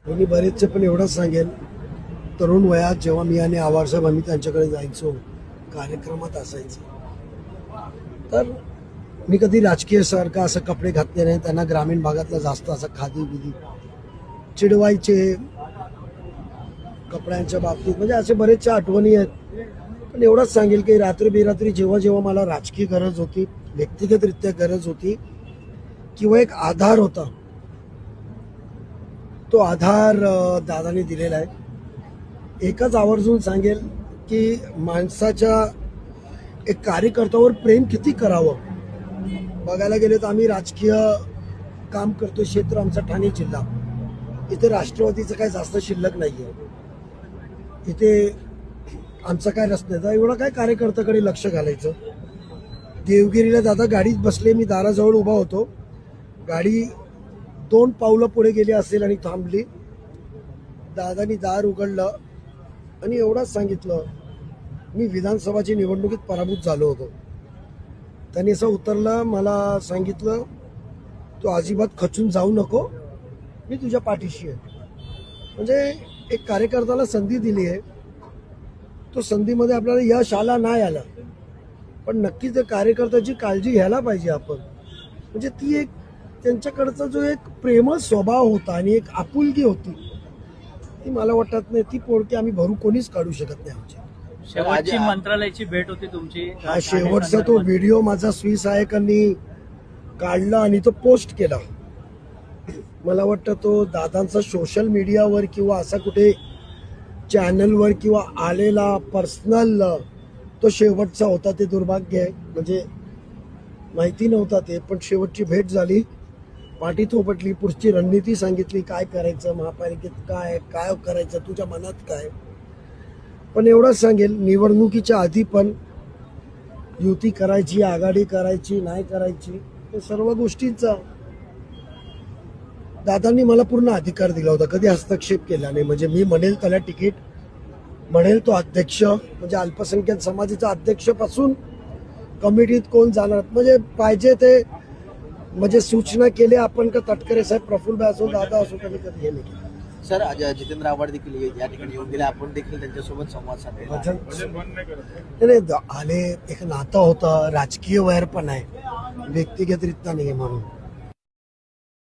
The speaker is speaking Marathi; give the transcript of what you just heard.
मी बरेचसे पण एवढंच सांगेल, तरुण वयात जेव्हा मी आणि आवारसाहेब आम्ही त्यांच्याकडे जायचो, कार्यक्रमात असायचं, तर मी कधी राजकीय सारखं असं कपडे घातले नाही. त्यांना ग्रामीण भागातला जास्त असं खादी बिदी चिडवायचे कपड्यांच्या बाबतीत, म्हणजे असे बरेचशा आठवणी आहेत. पण एवढंच सांगेल की रात्री बेरात्री जेव्हा जेव्हा मला राजकीय गरज होती, व्यक्तिगतरित्या गरज होती किंवा एक आधार होता, तो आधार दादाने दिलेला आहे. एकच आवर्जून सांगेल की माणसाच्या एक कार्यकर्त्यावर प्रेम किती करावं. बघायला गेले तर आम्ही राजकीय काम करतो, क्षेत्र आमचा ठाणे जिल्हा, इथे राष्ट्रवादीचं काय जास्त शिल्लक नाहीये. इथे आमचा काय रस्त्याचा एवढा काय कार्यकर्त्याकडे लक्ष घालायचं. देवगिरीला दादा गाडीत बसले, मी दाराजवळ उभा होतो, गाडी 2 पावलं पुढे गेली असेल आणि थांबली. दादानी दार उघडलं आणि एवढंच सांगितलं, मी विधानसभाची निवडणुकीत पराभूत झालो होतो. त्यांनी असं उतरलं, मला सांगितलं, तू अजिबात खचून जाऊ नको, मी तुझ्या पाठीशी आहे. म्हणजे एक कार्यकर्त्याला संधी दिली आहे, तो संधीमध्ये आपल्याला यश आला नाही आला, पण नक्कीच त्या कार्यकर्त्याची काळजी घ्यायला पाहिजे आपण. म्हणजे ती एक त्यांच्याकडचा जो एक प्रेमळ स्वभाव होता आणि एक आपुलकी होती, ती मला वाटत नाही ती पोळकी आम्ही भरू कोणीच काढू शकत नाही. आमची शेवटची मंत्रालयाची भेट होती तुमची. हा शेवटचा तो व्हिडिओ माझा सुईसहायकांनी काढला आणि तो पोस्ट केला. मला वाटतं तो दादांचा सोशल मीडियावर किंवा असा कुठे चॅनलवर किंवा आलेला पर्सनल तो शेवटचा होता. ते दुर्भाग्य आहे, म्हणजे माहिती नव्हता ते, पण शेवटची भेट झाली, पाठी थोपटली, पुढची रणनीती सांगितली, काय करायचं महापालिकेत, काय काय करायचं, तुझ्या मनात काय. पण एवढंच सांगेल, निवडणुकीच्या आधी पण युती करायची, आघाडी करायची, नाही करायची, हे सर्व गोष्टींचा दादांनी मला पूर्ण अधिकार दिला होता, कधी हस्तक्षेप केला नाही. म्हणजे मी म्हणेल त्याला तिकीट, म्हणेल तो अध्यक्ष, म्हणजे अल्पसंख्याक समाजाचा अध्यक्षपासून कमिटीत कोण जाणार, म्हणजे पाहिजे ते म्हणजे सूचना केल्या आपण, का तटकरे साहेब, प्रफुल्लभाई असो, दादा असो, कधी कधी हे नाही. सर, जितेंद्र आव्हाड देखील या ठिकाणी येऊन गेले, आपण देखील त्यांच्यासोबत संवाद साधला. आले, एक नातं होतं, राजकीय वैर पण आहे, व्यक्तिगतरित्या नाही म्हणून.